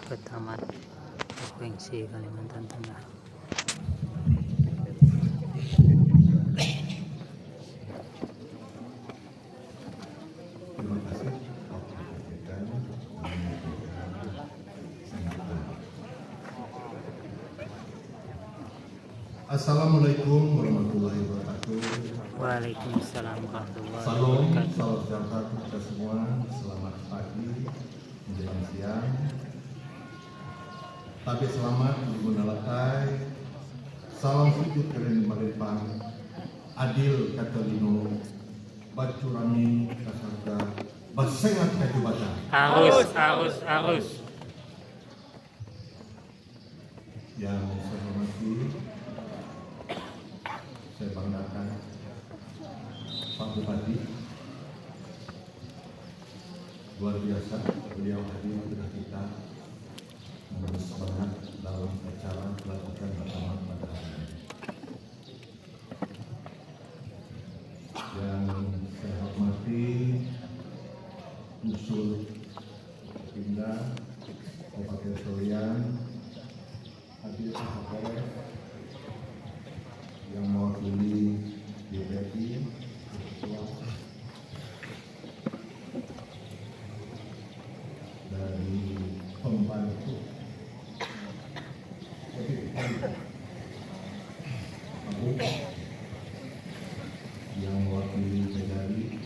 Petamat Provinsi Kalimantan Tengah. Terima kasih. Assalamualaikum warahmatullahi wabarakatuh. Waalaikumsalam warahmatullahi Salam, wabarakatuh. salam sejahtera untuk kita semua. Selamat pagi menjelang siang. Tapi selamat Guna Latai. Salam sujud keren Malipang. Adil Katalino. Bacurami Kasarga. Basengat Kajubata. Arus. Yang saya hormati, saya banggakan Pak Bupati, luar biasa beliau hadir kepada kita memberi semangat dalam acara pelantikan pertama pada hari ini. Yang saya hormati usul Pindah Kabupaten Soreang, hadir Pak Kapolres yang mewakili DPRD, Ketua dari pembantu Abu yang mewakili Kejari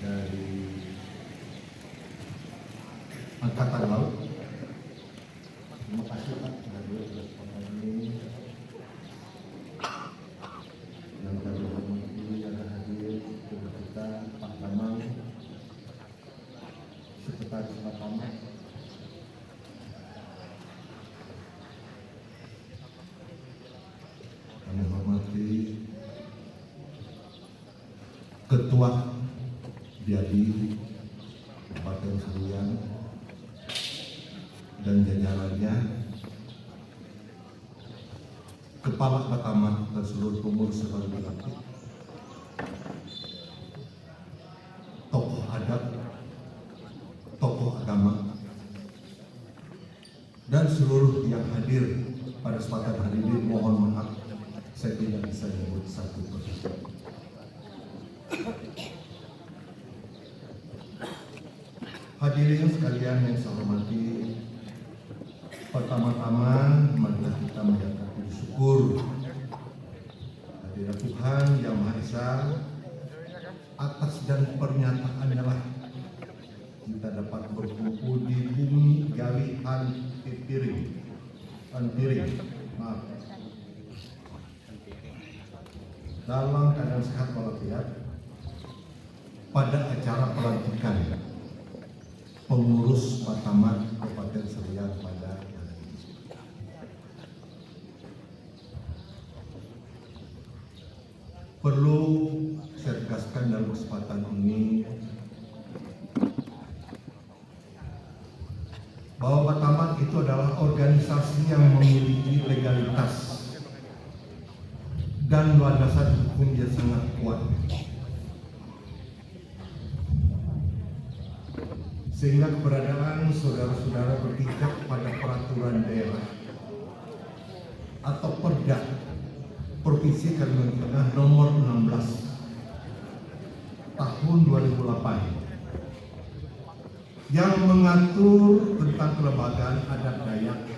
dari Angkatan Laut. Terima kasih Pak hadir atas kesempatan ini. Yang kami hormati ada hadir kepada kita Pak Bambang, Sekretaris Lapangan, kami hormati Ketua Biadi Kabupaten Seruyan dan jajarannya, Kepala Batamat dan seluruh pengurus sebagai aktif, tokoh adat, tokoh agama, dan seluruh yang hadir pada kesempatan hari ini. Mohon maaf, saya tidak bisa menyebut satu persatu. Hadirin sekalian yang saya hormati, pertama-tama marilah kita mengucapkan puji syukur kehadirat Tuhan Yang Maha Esa atas dan pernyataannya lah kita dapat berkumpul di bumi Galian Antiring, dalam keadaan sehat walafiat pada acara pelantikan pengurus Batamat Kabupaten Seruyan pada hari ini. Perlu saya tegaskan dalam kesempatan ini bahwa Batamat itu adalah organisasi yang memiliki legalitas dan landasan hukum yang sangat kuat, sehingga keberadaan saudara-saudara berpijak pada peraturan daerah atau Perda Provinsi Kalimantan Tengah nomor 16 tahun 2008 yang mengatur tentang kelembagaan adat Dayak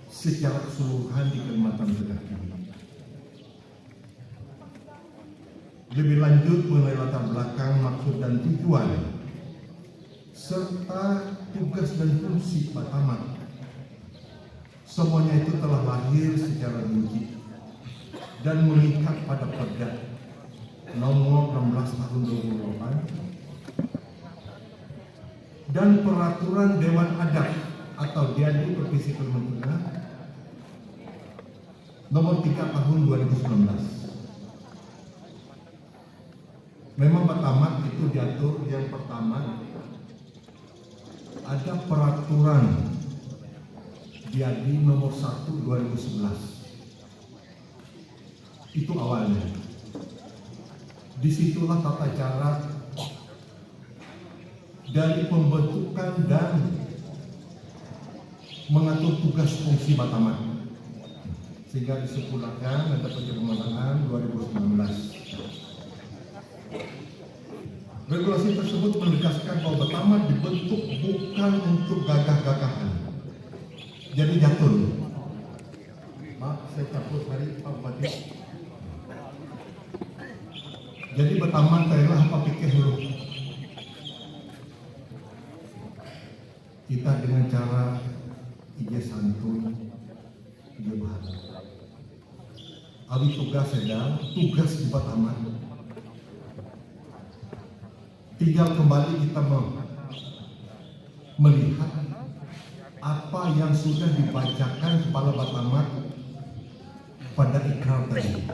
secara keseluruhan di Kalimantan Tengah ini. Lebih lanjut mengenai latar belakang, maksud dan tujuan serta tugas dan fungsi Batamat, semuanya itu telah lahir secara rinci dan mengikat pada Perda nomor 16 tahun 2008 dan peraturan Dewan Adat atau Diadi Provinsi Kalimantan Tengah nomor 3 tahun 2019. Memang Batamat itu diatur yang pertama ada peraturan Diadi nomor 1 2011. Itu awalnya. Disitulah tata cara dari pembentukan dan mengatur tugas fungsi Batamat sehingga disempurnakan dan dapat kemenangan 2019. Regulasi tersebut menegaskan bahwa Batamat dibentuk bukan untuk gagah-gagahan. Jadi jatuh. Maaf, saya cabut hari Pak Bupati. Jadi Batamat saya apa pikir dulu. Kita dengan cara ije santun, ije bahagia. Abi tugas sedang, tugas di Batamat. Tinggal kembali kita melihat apa yang sudah dibacakan kepala Batamat pada ikrar tadi.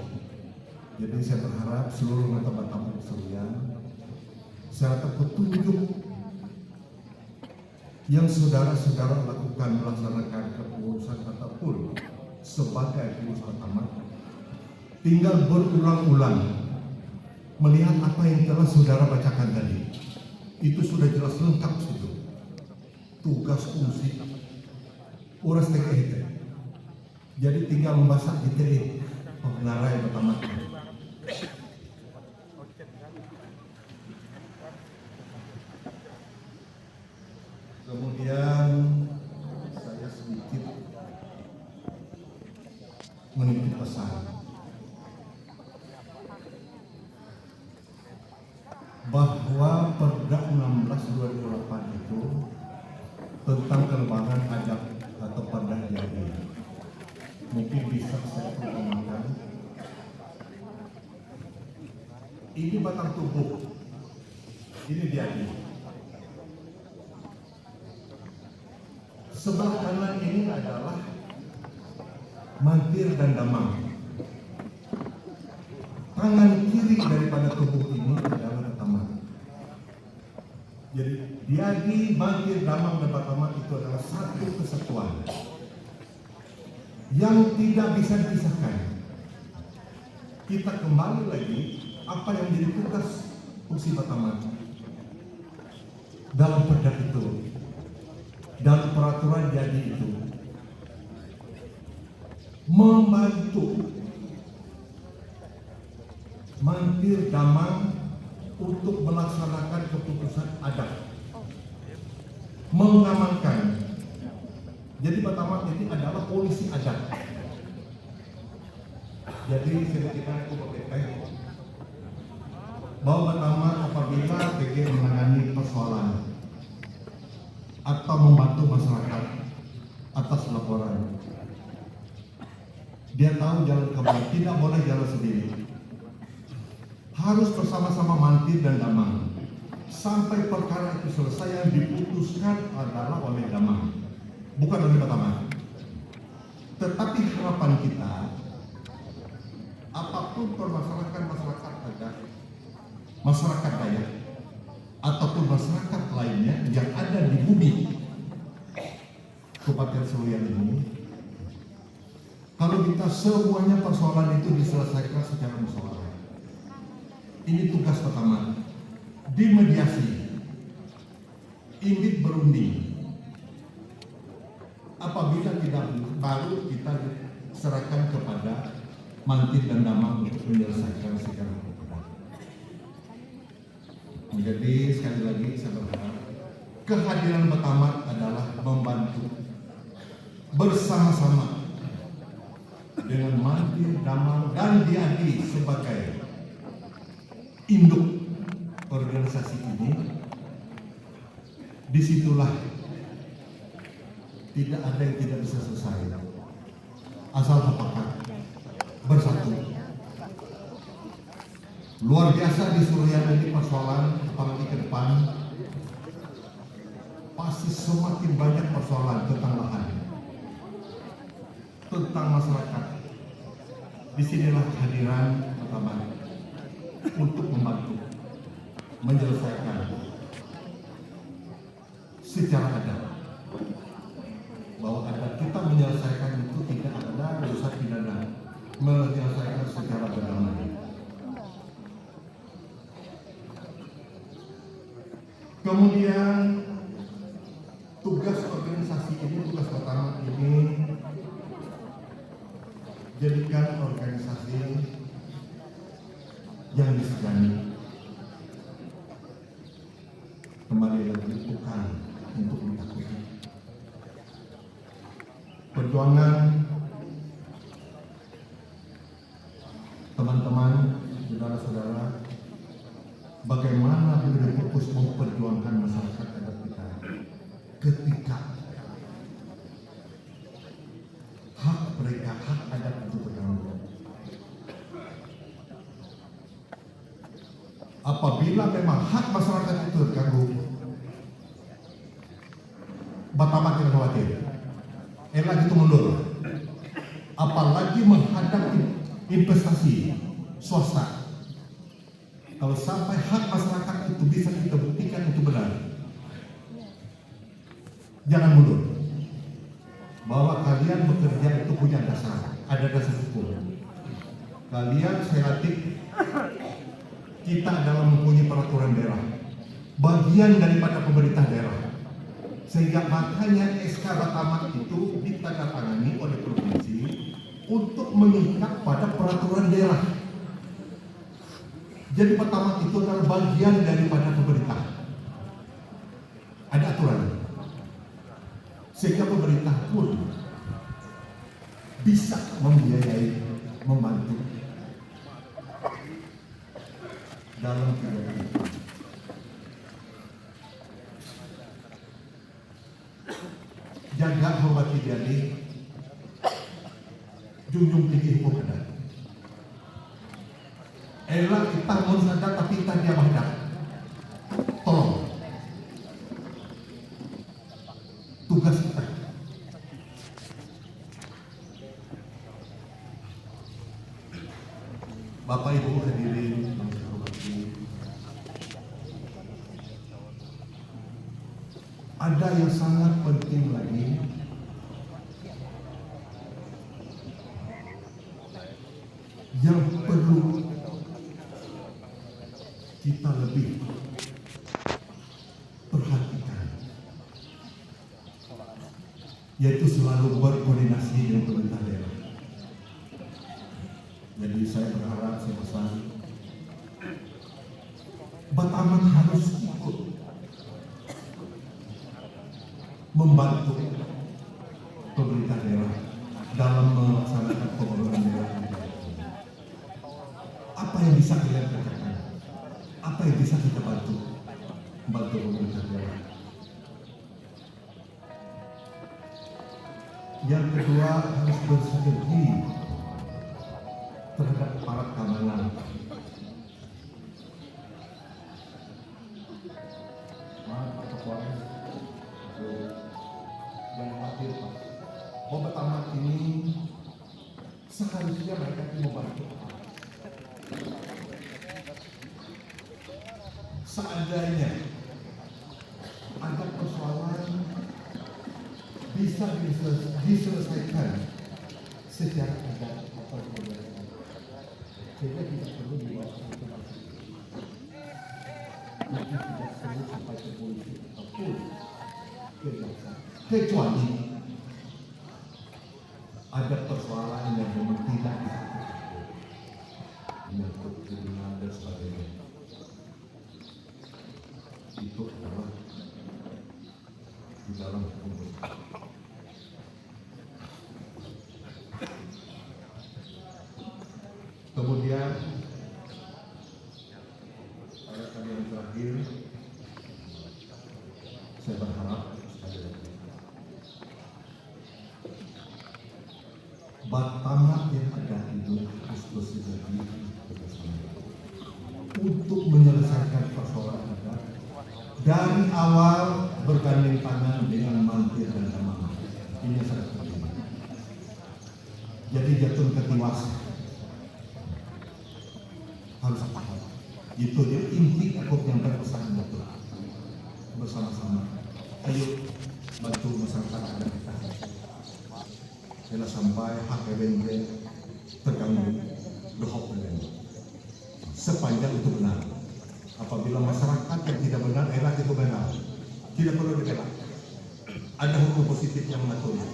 Jadi saya berharap seluruh anggota Batamat sekalian, serta petunjuk yang saudara-saudara lakukan melaksanakan kepengurusan ataupun sebagai pengurus Batamat, tinggal berulang-ulang melihat apa yang telah saudara bacakan tadi. Itu sudah jelas lengkap situ. Tugas fungsi uras TKI. Jadi tinggal membaca detail pengenarai Batamat. Kemudian saya sedikit menitip pesan bahwa Perda 16/2008 itu tentang kelebihan adat atau Perda Jadi. Mungkin bisa saya perkenalkan. Ini batang tubuh. Ini Jadi. Sebelah kanan ini adalah mantir dan damang. Tangan kiri daripada tubuh ini adalah Batamat. Jadi Diadi, mantir, damang, dan Batamat itu adalah satu kesatuan yang tidak bisa dipisahkan. Kita kembali lagi apa yang menjadi tugas fungsi Batamat dalam perda itu, dalam peraturan Jadi itu, membantu mantir damang untuk melaksanakan keputusan adat, mengamankan. Jadi Batamat ini adalah polisi adat. Jadi kita itu berkaitan bahwa Batamat apabila PG menangani persoalan atau membantu masyarakat atas laporan, dia tahu jalan kembali, tidak boleh jalan sendiri. Harus bersama-sama mantir dan damang sampai perkara itu selesai. Yang diputuskan adalah oleh damang, bukan oleh Batamat. Tetapi harapan kita, apapun permasalahan masyarakat adat, masyarakat Dayak, ataupun masyarakat lainnya yang ada di bumi Kabupaten Seruyan ini, kalau kita semuanya persoalan itu diselesaikan secara musyawarah. Ini tugas Batamat, dimediasi, indit berunding. Apabila tidak, baru kita serahkan kepada mantir dan damang untuk menyelesaikan secara hukum. Jadi sekali lagi saya berharap kehadiran Batamat adalah membantu bersama-sama dengan mantir, damang, dan Diadi sebagai induk organisasi ini. Disitulah tidak ada yang tidak bisa selesai asal sepakat bersatu. Luar biasa di Seruyan ini persoalan, apalagi ke depan pasti semakin banyak persoalan tentang lahan, tentang masyarakat. Disinilah kehadiran Batamat untuk membantu menyelesaikan secara adat, bahwa adat kita menyelesaikan itu tidak ada urusan pidana, menyelesaikan secara berdamai. Kemudian tugas organisasi ini, tugas pertama ini, jadikan organisasi yang disegani. Kembali lagi, bukan untuk ditakuti. Perjuangan teman-teman, saudara-saudara, bagaimana beliau fokus memperjuangkan masyarakat adat kita ketika hak mereka, hak adat itu terganggu. Apabila memang hak masyarakat itu terganggu, Batamah tidak khawatir. Elah itu mundur. Apalagi menghadapi investasi swasta. Kalau sampai hak masyarakat itu bisa kita buktikan itu benar, jangan mundur. Bahwa kalian bekerja itu punya dasar, ada dasar hukum. Kalian, saya latih, kita adalah mempunyai peraturan daerah, bagian daripada pemerintah daerah. Sehingga makanya SK Batamah itu ditandatangani oleh provinsi untuk mengikat pada peraturan daerah. Jadi Batamah itu adalah bagian daripada pemerintah. Ada aturan. Sehingga pemerintah pun bisa membiayai, membantu dalam kegiatan itu. Jaga, hormati jadi, junjung tinggi hukum adat. Elah kita mensadar tapi kita dia bahdak. Tolong. Tugas kita. Bapak Ibu hadirin, ada yang sangat penting lagi, yang perlu kita lebih perhatikan, yaitu selalu berkoordinasi dengan pemerintah daerah. Jadi saya berharap, saya pesan, Batamah harus ikut membantu pemerintah daerah dalam melaksanakan pembangunan daerah. Apa yang bisa kalian kerjakan? Apa yang bisa kita bantu pemerintah daerah? Yang kedua, harus bersinergi terhadap aparat keamanan. Yang hadir, Pak. Batamah ini seharusnya mereka itu membantu. Seandainya ada persoalan bisa diselesaikan secara adat atau kebiasaan, sehingga tidak perlu dibawa ke polisi. Mungkin tidak perlu sampai ke polisi ataupun ke jaksa, kecuali ada persoalan yang memang tidak menyangkut kriminal dan sebagainya. Itu adalah di dalam hukum. Kemudian pada kali yang terakhir, saya berharap Batamah yang ada itu harus bersinergi bersama untuk menyelesaikan persoalan adat dari awal, bergandeng tangan dengan mantir dan jamaah. Ini yang sangat penting. Jadi jatuh ke tiwas harus paham. Itu dia inti aku yang berpesan itu bersama-sama. Ayo bantu masyarakat adat kita. Jangan sampai hak BNB terganggu, dohok BNB. Sepanjang itu benar. Apabila masyarakat yang tidak benar, enak itu benar. Tidak perlu dibela. Ada hukum positif yang mengaturnya.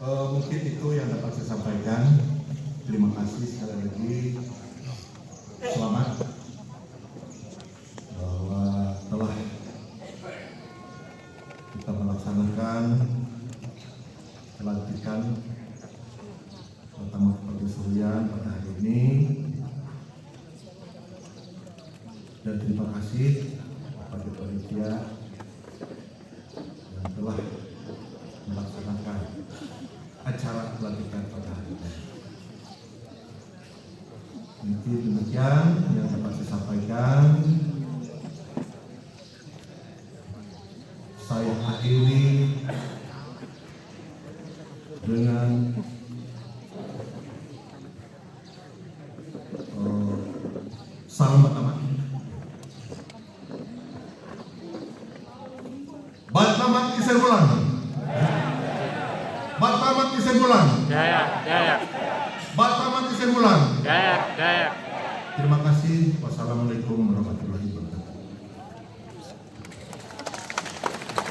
Mungkin itu yang dapat saya sampaikan. Terima kasih sekali lagi. Selamat bahwa telah kita melaksanakan pelantikan Mahkamah Konstitusian pada hari ini. Dan terima kasih kepada panitia yang telah melaksanakan acara pelantikan pada hari ini. Mungkin demikian yang dapat saya sampaikan. Saya akhiri dengan salam pertama. Batamat Kisebulan. Batamat Kisebulan. Jaya, jaya, Batamat Kisebulan. jaya, jaya. Terima kasih. Wassalamualaikum warahmatullahi wabarakatuh.